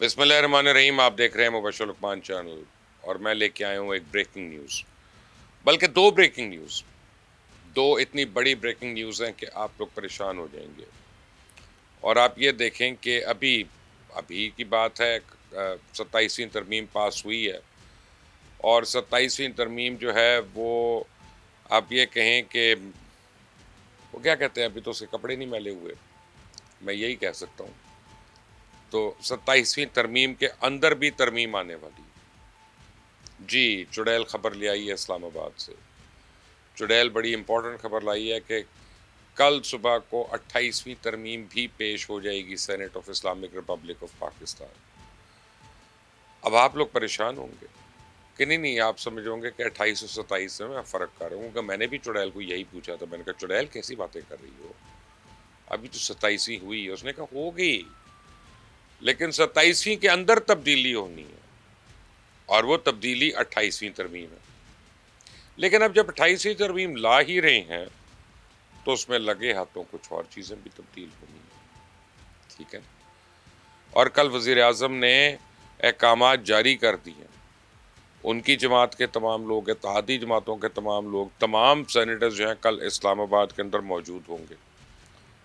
بسم اللہ الرحمن الرحیم. آپ دیکھ رہے ہیں مبشر لقمان چینل اور میں لے کے آیا ہوں ایک بریکنگ نیوز، بلکہ دو بریکنگ نیوز. دو اتنی بڑی بریکنگ نیوز ہیں کہ آپ لوگ پریشان ہو جائیں گے. اور آپ یہ دیکھیں کہ ابھی کی بات ہے، 27ویں ترمیم پاس ہوئی ہے، اور 27ویں ترمیم جو ہے وہ آپ یہ کہیں کہ وہ کیا کہتے ہیں، ابھی تو اس کے کپڑے نہیں میلے ہوئے، میں یہی کہہ سکتا ہوں. تو 27ویں ترمیم کے اندر بھی ترمیم آنے والی. جی، چڑیل خبر لے آئی ہے اسلام آباد سے. چڑیل بڑی امپورٹنٹ خبر لائی ہے کہ کل صبح کو 28ویں ترمیم بھی پیش ہو جائے گی Senate of Islamic Republic of Pakistan. اب آپ لوگ پریشان ہوں گے کہ نہیں، آپ سمجھ ہوں گے کہ 28 اور 27 میں میں فرق کر رہا ہوں کہ میں نے بھی چڑیل کو یہی پوچھا تھا. میں نے کہا چڑیل کیسی باتیں کر رہی ہو، ابھی تو 27ویں ہوئی ہے. اس نے کہا ہوگی، لیکن 27ویں کے اندر تبدیلی ہونی ہے، اور وہ تبدیلی 28ویں ترمیم ہے. لیکن اب جب 28ویں ترمیم لا ہی رہے ہیں تو اس میں لگے ہاتھوں کچھ اور چیزیں بھی تبدیل ہونی ہیں. ٹھیک ہے. اور کل وزیر اعظم نے احکامات جاری کر دی ہیں. ان کی جماعت کے تمام لوگ، اتحادی جماعتوں کے تمام لوگ، تمام سینیٹرز جو ہیں کل اسلام آباد کے اندر موجود ہوں گے.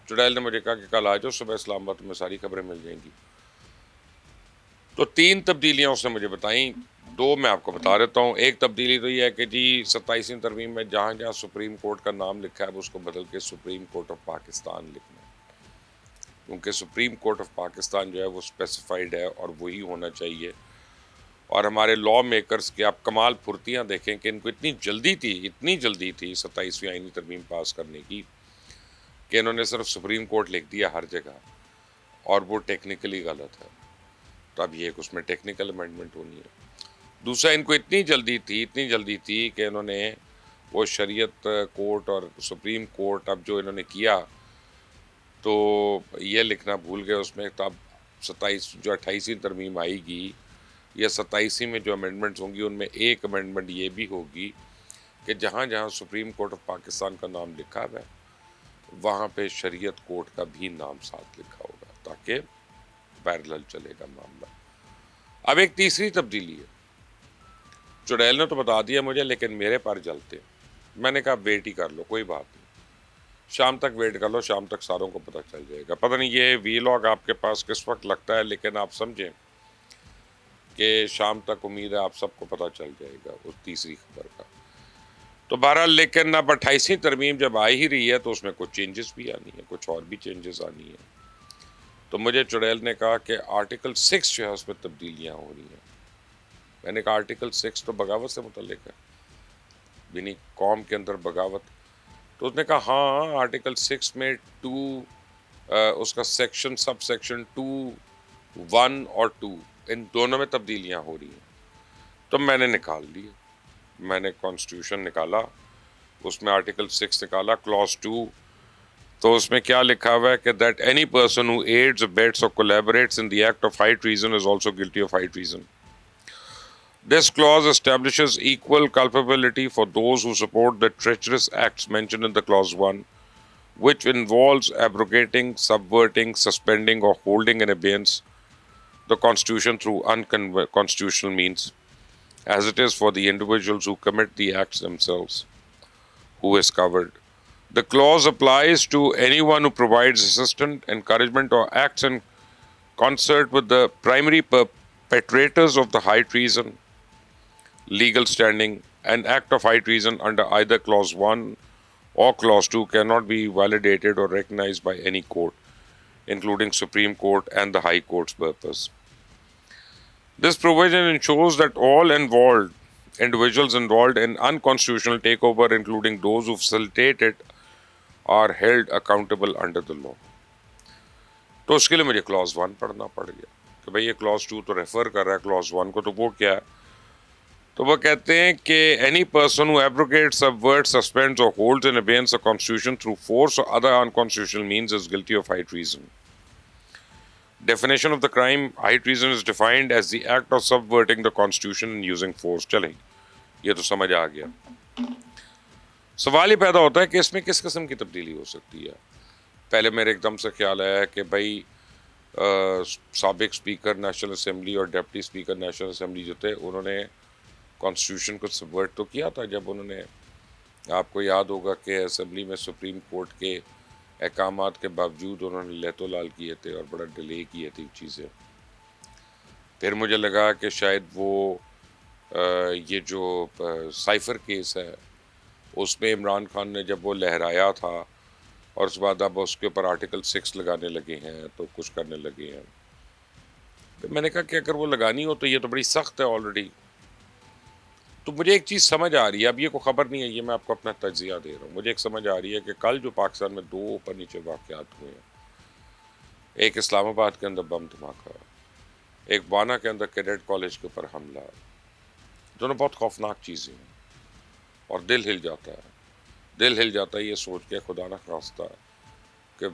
چڑیل نے مجھے کہا کہ کل آ جاؤ صبح اسلام آباد میں ساری خبریں مل جائیں گی. تو 3 تبدیلیاں اس نے مجھے بتائیں، 2 میں آپ کو بتا دیتا ہوں. ایک تبدیلی تو یہ ہے کہ جی 27ویں ترمیم میں جہاں جہاں سپریم کورٹ کا نام لکھا ہے اس کو بدل کے سپریم کورٹ آف پاکستان لکھنا ہے، کیونکہ سپریم کورٹ آف پاکستان جو ہے وہ اسپیسیفائڈ ہے اور وہی ہونا چاہیے. اور ہمارے لا میکرز کے آپ کمال پھرتیاں دیکھیں کہ ان کو اتنی جلدی تھی 27ویں آئینی ترمیم پاس کرنے کی کہ انہوں نے صرف سپریم کورٹ لکھ دیا ہر جگہ، اور وہ ٹیکنیکلی غلط ہے. تو اب یہ اس میں ٹیکنیکل امینڈمنٹ ہونی ہے. دوسرا، ان کو اتنی جلدی تھی کہ انہوں نے وہ شریعت کورٹ اور سپریم کورٹ اب جو انہوں نے کیا تو یہ لکھنا بھول گئے اس میں. تو اب 28ویں ترمیم آئے گی یا 27ویں میں جو امینڈمنٹس ہوں گی ان میں ایک امینڈمنٹ یہ بھی ہوگی کہ جہاں جہاں سپریم کورٹ آف پاکستان کا نام لکھا ہوا ہے وہاں پہ شریعت کورٹ کا بھی نام ساتھ لکھا ہوگا، تاکہ پیرلل چلے گا معاملہ. اب ایک تیسری تبدیلی ہے. چڑیل نے تو بتا دیا مجھے، لیکن میرے پر جلتے. میں نے کہا ویٹ ہی کر لو، کوئی بات نہیں، شام تک ویٹ کر لو، شام تک ساروں کو پتہ چل جائے گا. پتہ نہیں یہ وی لاگ آپ کے پاس کس وقت لگتا ہے، لیکن آپ سمجھیں کہ شام تک امید ہے آپ سب کو پتہ چل جائے گا اس تیسری خبر کا. تو بہرحال، لیکن اب 28ویں ترمیم جب آ ہی رہی ہے تو اس میں کچھ چینجز بھی آنی ہے، کچھ اور بھی چینجز آنی ہے. تو مجھے چڑیل نے کہا کہ آرٹیکل 6 جو ہے اس میں تبدیلیاں ہو رہی ہیں. میں نے کہا آرٹیکل 6 تو بغاوت سے متعلق ہے، یعنی قوم کے اندر بغاوت. تو اس نے کہا ہاں، آرٹیکل 6 میں 2 اس کا سب سیکشن 2 1 اور 2 ان دونوں میں تبدیلیاں ہو رہی ہیں. تو میں نے نکال لی، میں نے کانسٹیٹیوشن نکالا، اس میں آرٹیکل 6 نکالا، کلاس 2. تو اس میں کیا لکھا ہوا ہے کہ that any person who aids abets or collaborates in the act of high treason is also guilty of high treason. This clause establishes equal culpability for those who support the treacherous acts mentioned in the clause 1, which involves abrogating, subverting, suspending, or holding in abeyance the Constitution through unconstitutional means, as it is for the individuals who commit the acts themselves, who is covered. The clause applies to anyone who provides assistance, encouragement, or acts in concert with the primary perpetrators of the high treason, legal standing. An act of high treason under either clause 1 or clause 2 cannot be validated or recognized by any court, including Supreme Court and the High Court's purpose. This provision ensures that all individuals involved in unconstitutional takeover, including those who facilitate it, are held accountable under the law. تو اس کے لیے مجھے class 1 پڑھنا پڑ گیا کہ بھئی یہ کلاس 2 تو ریفر کر رہا ہے کلاس 1 کو. تو وہ کیا ہے؟ تو وہ کہتے ہیں کہ any person who abrogates, subverts, suspends or holds in abeyance the Constitution through force or other unconstitutional means is guilty of high treason. Definition of the crime high treason is defined as the act of subverting the Constitution and using force. چلیں یہ تو سمجھ آ گیا. سوال یہ پیدا ہوتا ہے کہ اس میں کس قسم کی تبدیلی ہو سکتی ہے. پہلے میرے ایک دم سے خیال آیا کہ بھائی سابق اسپیکر نیشنل اسمبلی اور ڈپٹی اسپیکر نیشنل اسمبلی جو تھے انہوں نے کانسٹیٹیوشن کو سبورٹ تو کیا تھا جب انہوں نے، آپ کو یاد ہوگا کہ اسمبلی میں سپریم کورٹ کے احکامات کے باوجود انہوں نے لہت و لال کیے تھے اور بڑا ڈیلے کیے تھے چیزیں. پھر مجھے لگا کہ شاید وہ یہ جو سائفر کیس ہے اس میں عمران خان نے جب وہ لہرایا تھا اور اس بعد اب اس کے اوپر آرٹیکل 6 لگانے لگے ہیں تو کچھ کرنے لگے ہیں. پھر میں نے کہا کہ اگر وہ لگانی ہو تو یہ تو بڑی سخت ہے آلریڈی. تو مجھے ایک چیز سمجھ آ رہی ہے، اب یہ کوئی خبر نہیں ہے، یہ میں آپ کو اپنا تجزیہ دے رہا ہوں. مجھے ایک سمجھ آ رہی ہے کہ کل جو پاکستان میں 2 اوپر نیچے واقعات ہوئے ہیں، ایک اسلام آباد کے اندر بم دھماکہ، ایک بانا کے اندر کیڈٹ کالج کے اوپر حملہ، دونوں بہت خوفناک چیزیں ہیں اور دل ہل جاتا ہے. دل ہل جاتا ہے یہ سوچ کے خدا نہ خواستہ کہ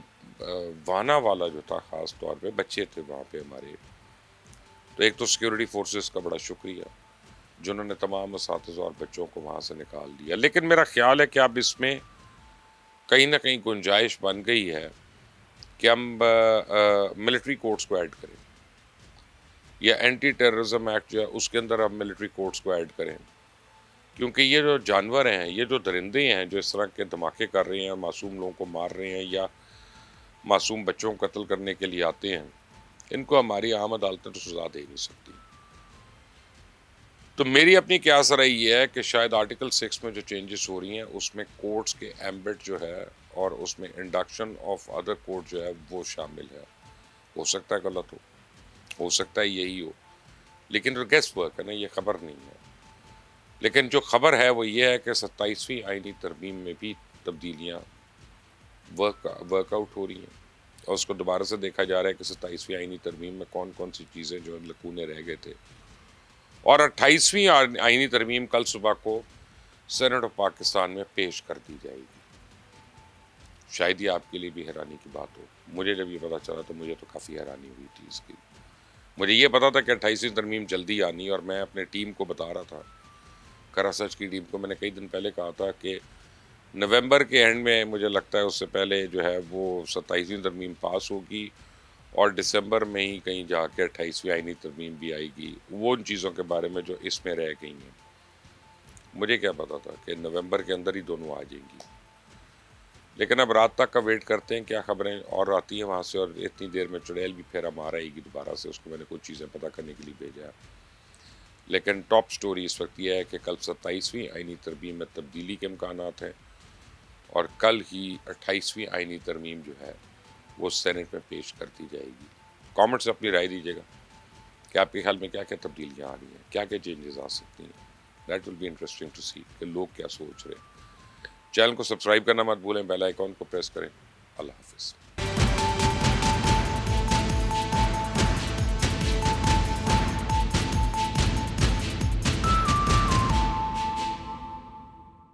وانا والا جو تھا، خاص طور پہ بچے تھے وہاں پہ ہمارے، تو ایک تو سیکیورٹی فورسز کا بڑا شکریہ جنہوں نے تمام اساتذہ اور بچوں کو وہاں سے نکال دیا. لیکن میرا خیال ہے کہ اب اس میں کہیں نہ کہیں گنجائش بن گئی ہے کہ ہم ملٹری کورٹس کو ایڈ کریں، یا اینٹی ٹیررزم ایکٹ جو ہے اس کے اندر ہم ملٹری کورٹس کو ایڈ کریں، کیونکہ یہ جو جانور ہیں، یہ جو درندے ہیں جو اس طرح کے دھماکے کر رہے ہیں، معصوم لوگوں کو مار رہے ہیں یا معصوم بچوں کو قتل کرنے کے لیے آتے ہیں، ان کو ہماری عام عدالتیں تو سزا دے نہیں سکتی. تو میری اپنی قیاس رائے یہ ہے کہ شاید آرٹیکل 6 میں جو چینجز ہو رہی ہیں اس میں کورٹس کے ایمبٹ جو ہے اور اس میں انڈکشن آف ادر کورٹ جو ہے وہ شامل ہے. ہو سکتا ہے غلط ہو سکتا ہے یہی ہو، لیکن گیس ورک ہے نا، یہ خبر نہیں ہے. لیکن جو خبر ہے وہ یہ ہے کہ 27ویں آئینی ترمیم میں بھی تبدیلیاں ورک آؤٹ ہو رہی ہیں اور اس کو دوبارہ سے دیکھا جا رہا ہے کہ 27ویں آئینی ترمیم میں کون کون سی چیزیں جو لکونے رہ گئے تھے. اور 28ویں آئینی ترمیم کل صبح کو سینٹ آف پاکستان میں پیش کر دی جائے گی. شاید یہ آپ کے لیے بھی حیرانی کی بات ہو. مجھے جب یہ پتا چلا تو مجھے تو کافی حیرانی ہوئی تھی اس کی. مجھے یہ پتا تھا کہ 28ویں ترمیم جلدی آنی، اور میں اپنے ٹیم کو بتا رہا تھا، کرا سچ کی ٹیم کو میں نے کئی دن پہلے کہا تھا کہ نومبر کے اینڈ میں مجھے لگتا ہے اس سے پہلے جو ہے وہ 27ویں ترمیم پاس ہوگی اور دسمبر میں ہی کہیں جا کے 28ویں آئینی ترمیم بھی آئے گی، وہ ان چیزوں کے بارے میں جو اس میں رہ گئی ہیں. مجھے کیا پتا تھا کہ نومبر کے اندر ہی دونوں آ جائیں گی. لیکن اب رات تک کا ویٹ کرتے ہیں، کیا خبریں اور آتی ہیں وہاں سے، اور اتنی دیر میں چڑیل بھی پھیرا مار آئے گی دوبارہ سے. اس کو میں نے کچھ چیزیں پتہ کرنے کے لیے بھیجا ہے. لیکن ٹاپ سٹوری اس وقت یہ ہے کہ کل 27ویں آئینی ترمیم میں تبدیلی کے امکانات ہیں اور کل ہی 28ویں آئینی ترمیم جو ہے وہ سینٹ میں پیش کر دی جائے گی. کامنٹ سے اپنی رائے دیجیے گا کہ آپ کے خیال میں کیا کیا تبدیلیاں آ رہی ہیں، کیا کیا چینجز آ سکتی ہیں. That will be interesting to see کہ لوگ کیا سوچ رہے ہیں. چینل کو سبسکرائب کرنا مت بھولیں، بیل آئیکن کو پریس کریں. اللہ حافظ.